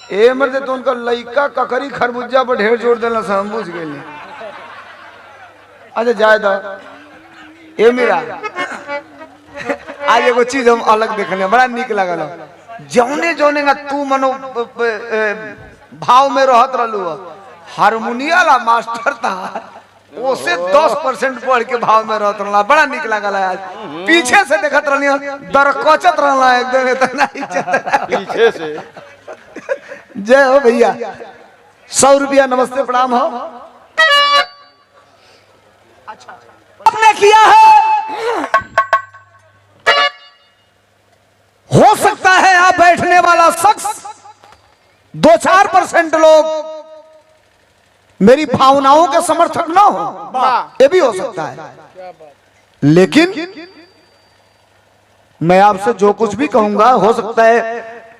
ए मर्दे तो उनका लइका ककरी खरबूजा पर ढेर जोड़ देना हम बुझ गए। अच्छा जाए दो ए मेरा आज एगो चीज हम अलग देखने बड़ा निक लगल। जौने जौने का तू मनो भाव में रहत रहलू हारमोनिया ला मास्टर था ओसे 10% बढ़ के भाव में रहत रहला बड़ा निक लगल। आज पीछे से देखत रहनी दरकचत रहला एकदम इतना पीछे से। जय हो भैया। 100 रुपया नमस्ते प्रणाम हो। आपने किया है हो सकता है यहां बैठने वाला शख्स 2-4% लोग मेरी भावनाओं के समर्थक ना हो, ये भी हो सकता है। लेकिन मैं आपसे जो कुछ भी कहूंगा हो सकता है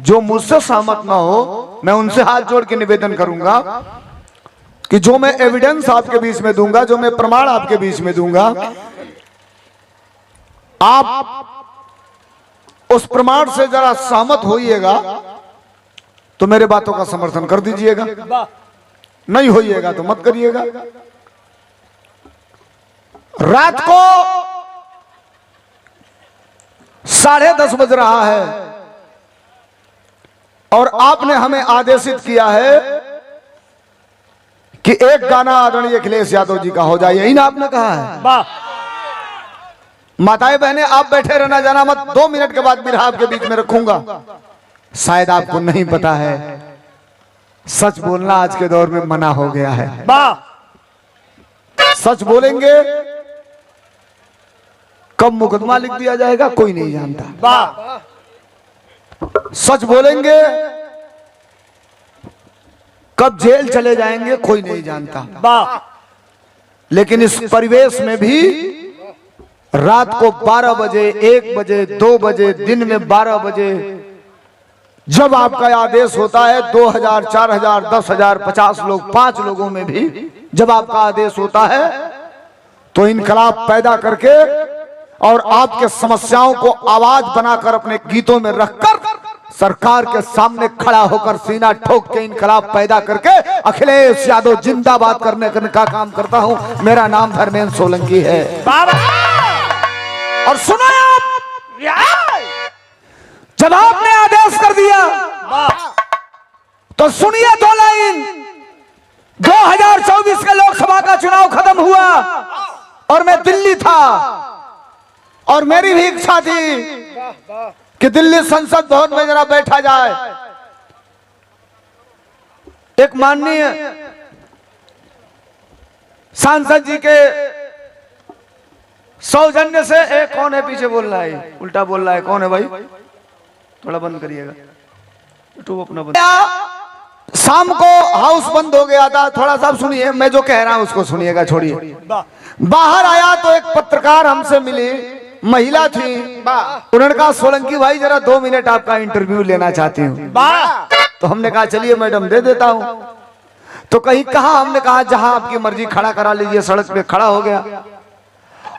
जो मुझसे सहमत ना हो, मैं उनसे हाथ जोड़ के निवेदन करूंगा कि जो मैं एविडेंस आपके बीच में दूंगा, जो मैं प्रमाण आपके बीच में दूंगा, आप उस प्रमाण से जरा सहमत होइएगा तो मेरे बातों का समर्थन कर दीजिएगा, नहीं होइएगा तो मत करिएगा। रात को 10:30 बज रहा है और आपने हमें आदेशित किया है कि एक गाना आदरणीय अखिलेश यादव जी का हो जाए, यही ना आपने कहा है। माताएं बहनें आप बैठे रहना, जाना मत। 2 मिनट के बाद बिरहा आपके बीच में रखूंगा। शायद आपको नहीं पता है सच बोलना आज के दौर में मना हो गया है। सच बोलेंगे कब मुकदमा लिख दिया जाएगा कोई नहीं जानता। सच बोलेंगे कब जेल चले जाएंगे कोई नहीं जानता। लेकिन इस परिवेश में भी रात को 12 बजे, 1 बजे, 2 बजे, दिन में 12 बजे जब आपका आदेश होता है 2000, 4000, 10,000, 50 लोग, 5 लोगों में भी जब आपका आदेश होता है तो इनकलाब पैदा करके और आपके समस्याओं को आवाज बनाकर अपने गीतों में रखकर सरकार के सामने खड़ा होकर सीना ठोक के इनकलाब पैदा करके अखिलेश यादव जिंदाबाद करने का काम करता हूं। मेरा नाम धर्मेंद्र सोलंकी है। और सुनो आप, जब आपने आदेश कर दिया तो सुनिए 2 लाइन। 2024 के लोकसभा का चुनाव खत्म हुआ और मैं दिल्ली था और मेरी भी इच्छा थी कि दिल्ली संसद भवन में जरा बैठा जाए। एक माननीय सांसद जी के सौजन्य से एक कौन है पीछे बोल रहा है, उल्टा बोल रहा है, कौन है भाई? थोड़ा बंद करिएगा यूट्यूब अपना बंद। शाम को हाउस बंद हो गया था, थोड़ा सा सुनिए, मैं जो कह रहा हूं उसको सुनिएगा, छोड़िए। बाहर आया तो एक पत्रकार हमसे मिली, महिला थी। उन्होंने कहा सोलंकी भाई जरा 2 मिनट आपका इंटरव्यू लेना चाहती हूँ। तो हमने कहा चलिए मैडम दे देता हूँ। तो कहीं कहा, हमने कहा जहां आपकी मर्जी खड़ा करा लीजिए। सड़क पे खड़ा हो गया।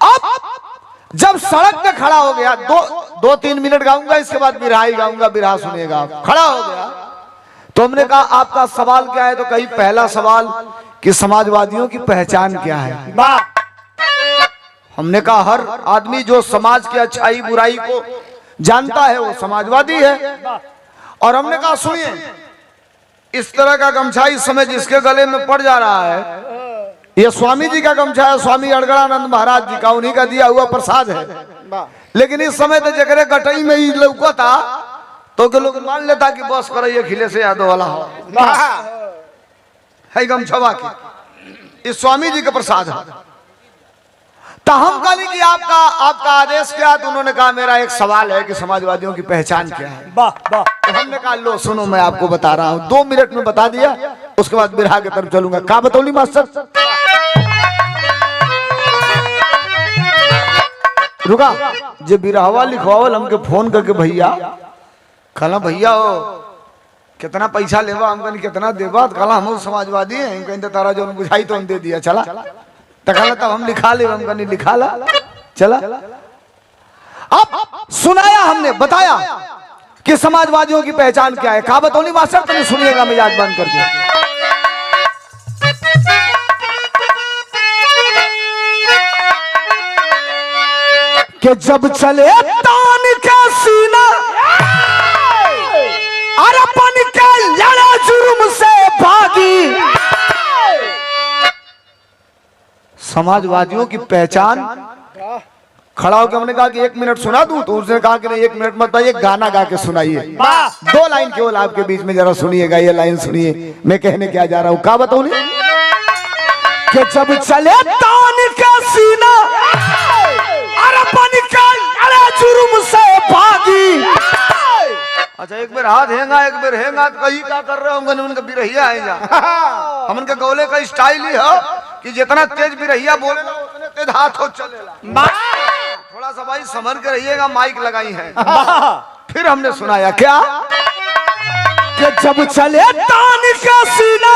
अब जब सड़क पे खड़ा हो गया, 2-3 मिनट गाऊंगा, इसके बाद बिरहा ही गाऊंगा, बिरहा सुनिएगा आप। खड़ा हो गया तो हमने कहा आपका सवाल क्या है? तो कहीं पहला सवाल कि समाजवादियों की पहचान क्या है? हमने कहा हर आदमी जो समाज की अच्छाई बुराई को जानता है वो समाजवादी है। और हमने कहा सुनिए, इस तरह का गमछा इस समय जिसके गले में पड़ जा रहा है ये स्वामी जी का गमछा है, स्वामी अड़गड़ानंद महाराज जी का, उन्हीं का दिया हुआ प्रसाद है। लेकिन इस समय तो जगह गटई में ही लौका था तो के लोग मान लेता कि बस करो ये अखिलेश यादव वाला हो है गमछवा की, इस स्वामी जी का प्रसाद है। तो हम कहली कि आपका आदेश क्या? तो उन्होंने कहा मेरा एक सवाल है कि समाजवादियों की पहचान क्या है। तो हमने कहा लो सुनो मैं आपको बता रहा हूँ। 2 मिनट में बता दिया, उसके बाद बिरहा की तरफ चलूंगा। कहा बतौली मास्टर? रुका जे बिरहवा लिखवावल हमके फोन करके भैया कहला भैया हो कितना पैसा लेवा? हम कहनी कितना देवा? कहला हम समाजवादी हैं। हम कहते तारा जो बुझाई तो दे दिया चला। तब हम लिखा ले, हम कहनी लिखा ला चला। अब सुनाया हमने, बताया कि समाजवादियों की पहचान क्या है। कहावत होनी मास्टर, तुम सुनिएगा मिजाज बंद करके। कि जब चले तान का सीना अरे अपन के लड़ा जुर्म से भागी। समाजवादियों की पहचान, खड़ा होकर हमने कहा कि 1 मिनट सुना दूं, तो उसने कहा कि नहीं 1 मिनट मत बताइए, गाना गा के सुनाइए। 2 लाइन केवल आपके बीच में जरा सुनिएगा, ये लाइन सुनिए मैं कहने क्या जा रहा हूं। कहा बताऊं कि जब चले तान का सीना अरे अपन का लड़ा जुर्म से भागी। अच्छा एक बार हाथ हैंगा एक बार हैंगा, तो कहीं क्या कर रहे होंगे उनका बिरहिया है जा। हम उनके गौले का स्टाइल ही है कि जितना तेज बिरहिया बोलेगा उतने तेज हाथ हो चलेगा। थोड़ा सा भाई समझ के रहिएगा, माइक लगाई है। फिर हमने सुनाया क्या कि जब चले तान का सीना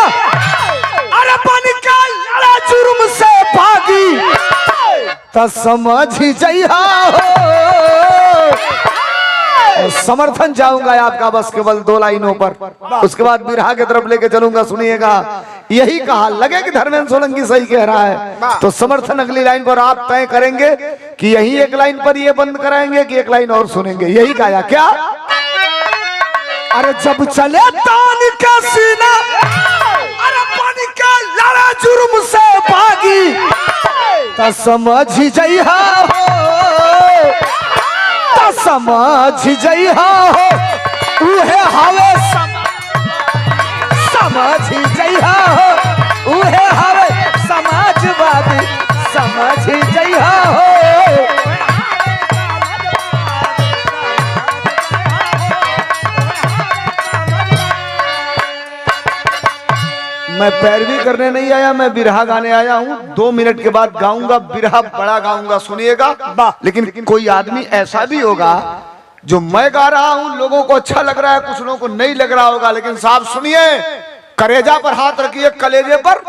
अरे पानी का लड़ा जुर्म से भागी। तो समझ ही जइहा समर्थन चाहूंगा आपका बस केवल 2 लाइनों पर, उसके बाद बिरहा की तरफ लेके चलूंगा। सुनिएगा, यही कहा लगे कि धर्मेंद्र सोलंकी सही कह रहा है, तो समर्थन अगली लाइन पर आप तय करेंगे कि यही 1 लाइन पर ये बंद कराएंगे कि 1 लाइन और सुनेंगे। यही कहा क्या, अरे जब चले तान का सीना अरे पानी का लड़ा जुर्म से भागी। तो समझ ही जइहा समझ जइहा हो उहे हवे समझ जइहा हो उहे हवे समाजवादी समझ जइहा हो। मैं पैरवी करने नहीं आया, मैं बिरहा गाने आया हूँ। 2 मिनट के बाद गाऊंगा, बिरहा बड़ा गाऊंगा, सुनिएगा। लेकिन कोई आदमी ऐसा भी होगा जो मैं गा रहा हूँ लोगों को अच्छा लग रहा है, कुछ लोगों को नहीं लग रहा होगा, लेकिन साहब सुनिए, कलेजा पर हाथ रखिए, कलेजे पर।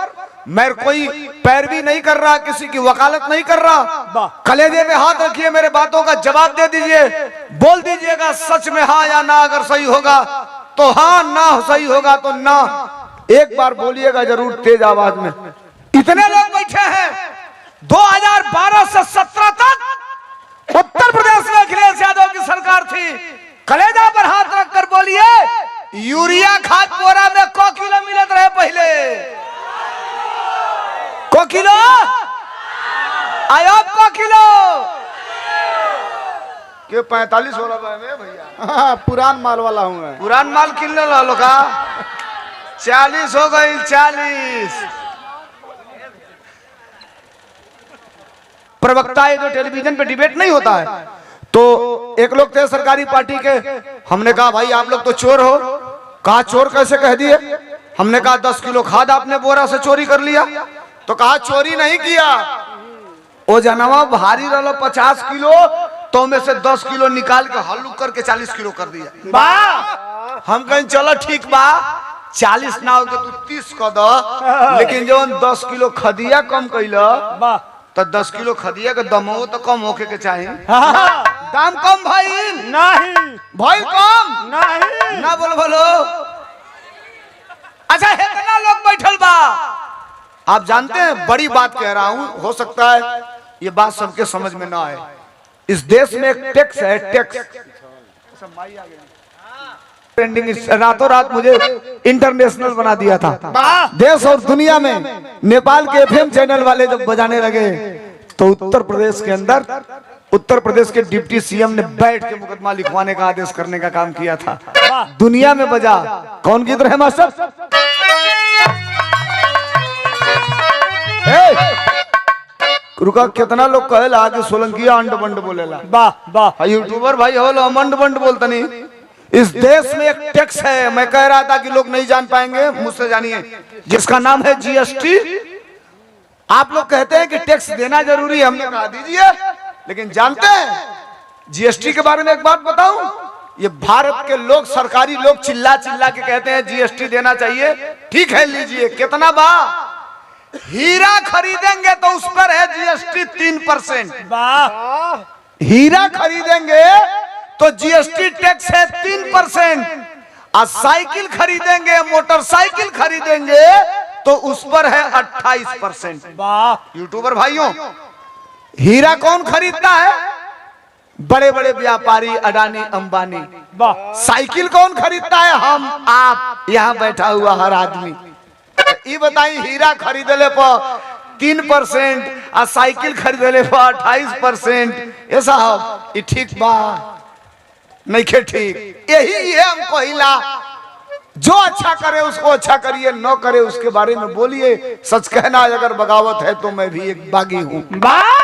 मैं कोई पैरवी नहीं कर रहा, किसी की वकालत नहीं कर रहा, कलेजे पे हाथ रखिए, मेरे बातों का जवाब दे दीजिए, बोल दीजिएगा सच में हाँ या ना। अगर सही होगा तो हाँ, ना सही होगा तो ना। एक बार बोलिएगा जरूर तेज आवाज में। इतने लोग बैठे हैं, 2012 से 17 तक उत्तर प्रदेश में अखिलेश यादव की सरकार थी। कलेजा पर हाथ रखकर बोलिए, यूरिया खाद बोरा में को किलो मिलत रहे पहले? को किलो आयो, को किलो के 45 हो रहा है भैया। पुरान माल वाला हूँ मैं। पुरान माल किलो ला लो का 40 हो गई, 40। प्रवक्ता ये जो टेलीविजन पे डिबेट नहीं होता है, तो एक लोग थे सरकारी पार्टी के, हमने कहा भाई आप लोग तो चोर हो। कहा चोर कैसे कह दिए? हमने कहा 10 किलो खाद आपने बोरा से चोरी कर लिया। तो कहा चोरी नहीं किया, वो जनवा भारी रहा 50 किलो, तो में से 10 किलो निकाल के हल्लुक करके 40 किलो कर दिया। हम कहें चलो ठीक बा, 40 ना हो तो 30 कर दो, लेकिन जो 10 किलो खदिया कम कैल तो 10 किलो खदिया के दमो तो कम होके के चाहिए। दाम कम भाई नहीं, भाई कम नहीं ना बोलो। अच्छा इतना लोग बैठल बा, आप जानते हैं बड़ी बात कह रहा हूं, हो सकता है ये बात सबके समझ में ना आए। इस देश में एक टैक्स है, टैक्स ट्रेंडिंग, रातों रात मुझे इंटरनेशनल बना दिया था। देश और दुनिया में नेपाल के एफएम चैनल वाले जब बजाने लगे, तो उत्तर प्रदेश के अंदर उत्तर प्रदेश के डिप्टी सीएम ने बैठ के मुकदमा लिखवाने का आदेश करने का काम किया था। दुनिया में बजा। कौन गीत रहे मास्टर? रुका, कितना लोग कहेला कि सोलंकिया अंड बंड बोलेला। वाह वाह, यूट्यूबर भाई हो लो, अंड बंड बोलता नहीं। इस देश में एक टैक्स है, मैं कह रहा था कि लोग नहीं जान पाएंगे, मुझसे जानिए, जिसका नाम है जीएसटी। आप लोग कहते हैं कि टैक्स देना जरूरी है, हमने कहा दीजिए, लेकिन जानते हैं जीएसटी के बारे में एक बात बताऊं, ये भारत के लोग, सरकारी लोग चिल्ला चिल्ला के कहते हैं जीएसटी देना चाहिए। ठीक है, लीजिए, कितना बा? हीरा खरीदेंगे तो उस पर है जीएसटी 3%। वाह, हीरा खरीदेंगे तो जीएसटी टैक्स है 3%। और साइकिल खरीदेंगे, मोटरसाइकिल खरीदेंगे तो उस पर है 28%। वाह यूट्यूबर भाइयों, हीरा कौन खरीदता है? बड़े बड़े व्यापारी, अडानी अंबानी। वाह साइकिल कौन खरीदता है? हम, आप, यहाँ बैठा हुआ हर आदमी। ये बताइए, हीरा खरीदले पर 3% और साइकिल खरीदले पर 28%। ये साहब ये ठीक बा? नहीं खे ठीक। यही है हमको हिला। जो अच्छा करे उसको अच्छा करिए, न करे उसके बारे में बोलिए। सच कहना अगर बगावत है तो मैं भी एक बागी हूँ। वाह